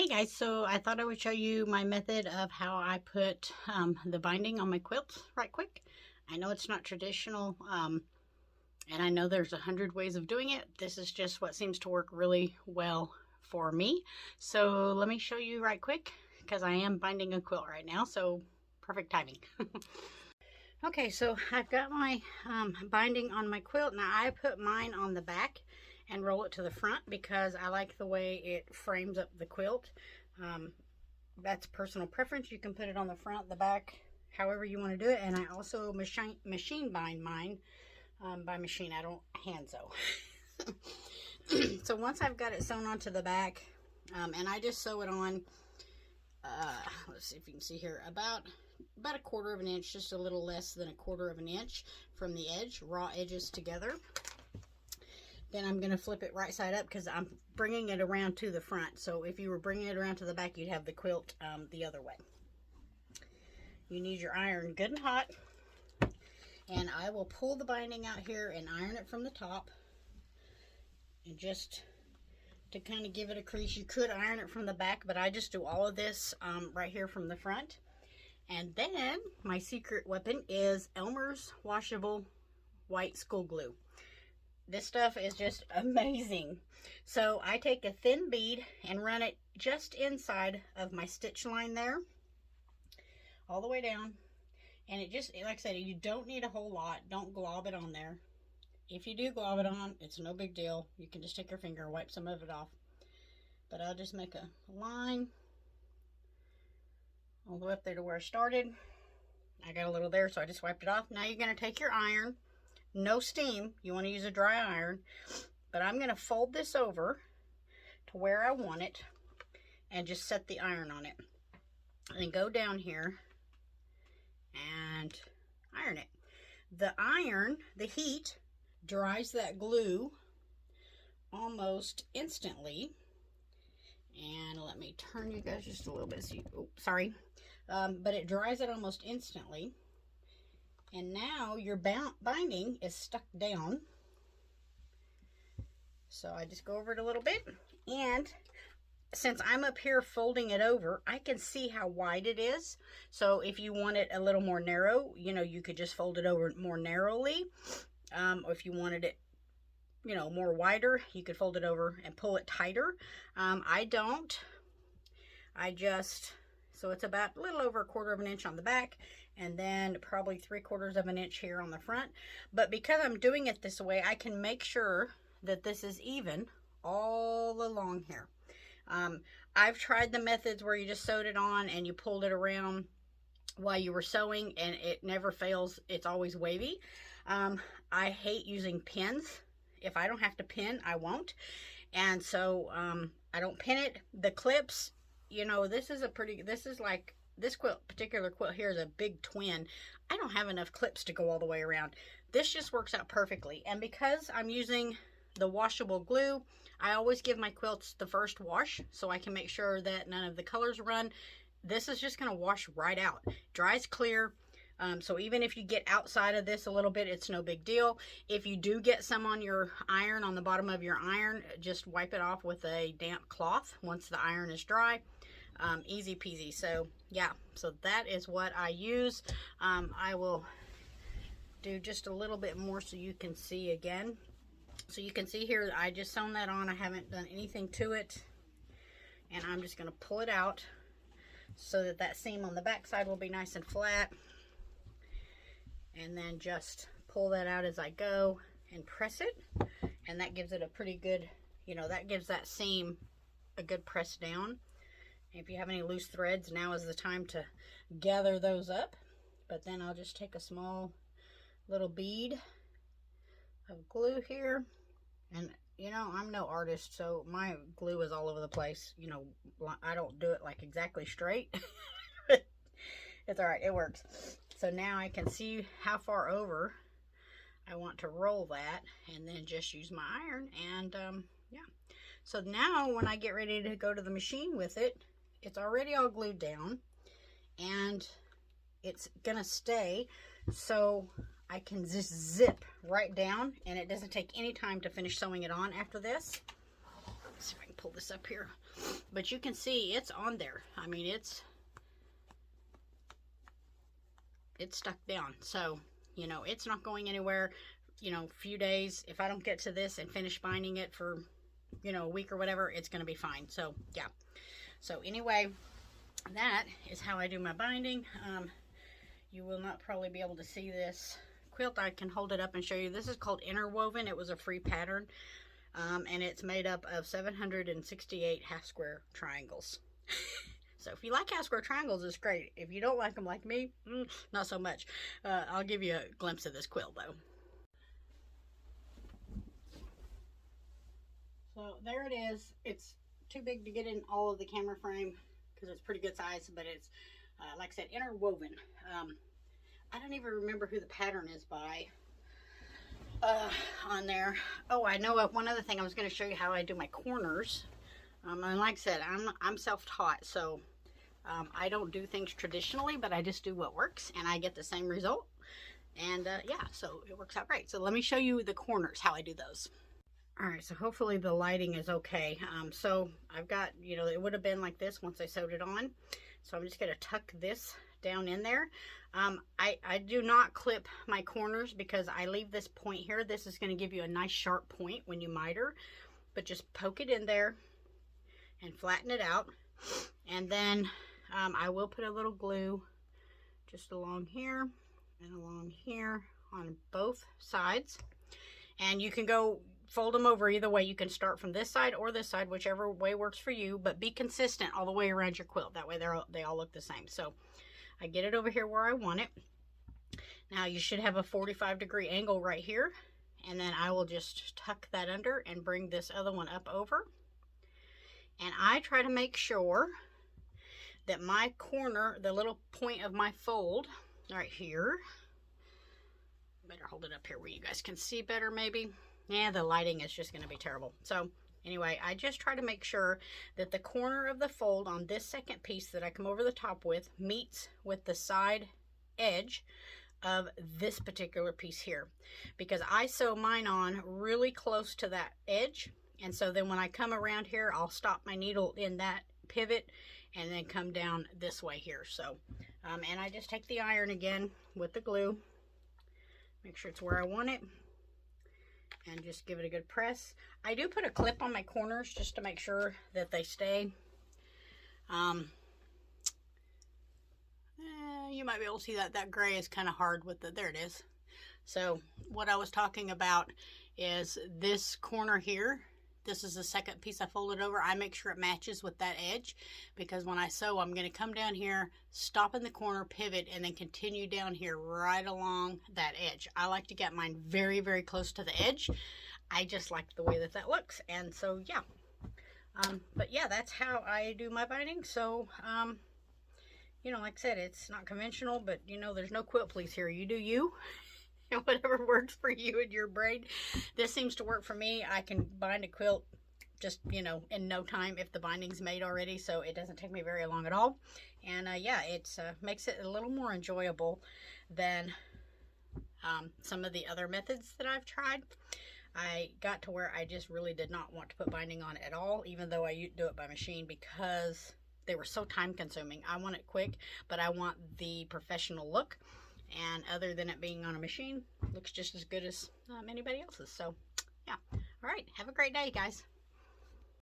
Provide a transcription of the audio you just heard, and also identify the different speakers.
Speaker 1: Hey guys, so I thought I would show you my method of how I put the binding on my quilts right quick. I know it's not traditional, and I know there's 100 ways of doing it. This is just what seems to work really well for me. So let me show you right quick, because I am binding a quilt right now, so perfect timing. Okay, so I've got my binding on my quilt. Now I put mine on the back and roll it to the front because I like the way it frames up the quilt. That's personal preference. You can put it on the front, the back, however you want to do it. And I also machine bind mine. By machine, I don't hand sew. So once I've got it sewn onto the back, and I just sew it on, let's see if you can see here, about a 1/4 of an inch, just a little less than a 1/4 of an inch from the edge, raw edges together. Then I'm going to flip it right side up because I'm bringing it around to the front. So if you were bringing it around to the back, you'd have the quilt the other way. You need your iron good and hot. And I will pull the binding out here and iron it from the top. And just to kind of give it a crease, you could iron it from the back, but I just do all of this right here from the front. And then my secret weapon is Elmer's washable white school glue. This stuff is just amazing. So I take a thin bead and run it just inside of my stitch line there, all the way down. And it just, like I said, you don't need a whole lot. Don't glob it on there. If you do glob it on, it's no big deal. You can just take your finger and wipe some of it off. But I'll just make a line all the way up there to where I started. I got a little there, so I just wiped it off. Now you're going to take your iron. No steam. You want to use a dry iron. But I'm going to fold this over to where I want it and just set the iron on it. And go down here and iron it. The iron, the heat, dries that glue almost instantly. And let me turn you guys just a little bit. So oh, sorry. But it dries it almost instantly. And now your binding is stuck down. So I just go over it a little bit. And since I'm up here folding it over, I can see how wide it is. So if you want it a little more narrow, you know, you could just fold it over more narrowly. Or if you wanted it, you know, more wider, you could fold it over and pull it tighter. I don't. I just, so it's about a little over a 1/4 of an inch on the back, and then probably 3/4 of an inch here on the front. But because I'm doing it this way, I can make sure that this is even all along here. I've tried the methods where you just sewed it on and you pulled it around while you were sewing, and it never fails. It's always wavy. I hate using pins. If I don't have to pin, I won't. And so I don't pin it. The clips, you know, this is like, this particular quilt here is a big twin. I don't have enough clips to go all the way around. This just works out perfectly. And because I'm using the washable glue, I always give my quilts the first wash so I can make sure that none of the colors run. This is just going to wash right out. Dries clear. So even if you get outside of this a little bit, it's no big deal. If you do get some on your iron, on the bottom of your iron, just wipe it off with a damp cloth once the iron is dry. Easy peasy. So yeah, so that is what I use. I will do just a little bit more so you can see again. So you can see here, I just sewn that on. I haven't done anything to it. And I'm just going to pull it out so that that seam on the back side will be nice and flat. And then just pull that out as I go and press it. And that gives it a pretty good, you know, that gives that seam a good press down. If you have any loose threads, now is the time to gather those up. But then I'll just take a small little bead of glue here. And, you know, I'm no artist, so my glue is all over the place. You know, I don't do it like exactly straight. It's all right. It works. So now I can see how far over I want to roll that, and then just use my iron. And yeah. So now when I get ready to go to the machine with it, it's already all glued down, and it's gonna stay. So I can just zip right down, and it doesn't take any time to finish sewing it on after this. Let's see if I can pull this up here. but you can see it's on there. I mean, it's stuck down. So, you know, it's not going anywhere. You know, a few days, if I don't get to this and finish binding it for, you know, a week or whatever, it's going to be fine. So, yeah. So, anyway, that is how I do my binding. You will not probably be able to see this quilt. I can hold it up and show you. This is called Interwoven. It was a free pattern. And it's made up of 768 half square triangles. So if you like half square triangles, it's great. If you don't like them like me, not so much. I'll give you a glimpse of this quilt though. So there it is. It's too big to get in all of the camera frame because it's pretty good size, but it's like I said, interwoven. I don't even remember who the pattern is by on there. Oh, I know one other thing. I was going to show you how I do my corners. And like I said, I'm self-taught, so I don't do things traditionally, but I just do what works, and I get the same result. And yeah, so it works out great. So let me show you the corners, how I do those. All right, so hopefully the lighting is okay. So I've got, you know, it would have been like this once I sewed it on. So I'm just going to tuck this down in there. I do not clip my corners because I leave this point here. This is going to give you a nice sharp point when you miter, but just poke it in there and flatten it out. And then I will put a little glue just along here and along here on both sides. And you can go fold them over either way. You can start from this side or this side, whichever way works for you, but be consistent all the way around your quilt. That way they all look the same. So I get it over here where I want it. Now you should have a 45-degree angle right here, and then I will just tuck that under and bring this other one up over. And I try to make sure that my corner, the little point of my fold right here, better hold it up here where you guys can see better maybe. Yeah, the lighting is just going to be terrible. So anyway, I just try to make sure that the corner of the fold on this second piece that I come over the top with meets with the side edge of this particular piece here, because I sew mine on really close to that edge. And so then when I come around here, I'll stop my needle in that pivot and then come down this way here. So, and I just take the iron again with the glue, make sure it's where I want it, and just give it a good press. I do put a clip on my corners just to make sure that they stay. You might be able to see that gray is kind of hard with the, there it is. So what I was talking about is this corner here. This is the second piece I folded over. I make sure it matches with that edge, because when I sew, I'm going to come down here, stop in the corner, pivot, and then continue down here right along that edge. I like to get mine very, very close to the edge. I just like the way that looks. And so, yeah. But yeah, that's how I do my binding. So, you know, like I said, it's not conventional, but you know, there's no quilt please here. You do you. And whatever works for you and your brain. This seems to work for me. I can bind a quilt just, you know, in no time if the binding's made already, so it doesn't take me very long at all. And yeah, it makes it a little more enjoyable than some of the other methods that I've tried. I got to where I just really did not want to put binding on at all, even though I do it by machine, because they were so time consuming. I want it quick, but I want the professional look. And other than it being on a machine, looks just as good as anybody else's. So, yeah. All right. Have a great day, guys.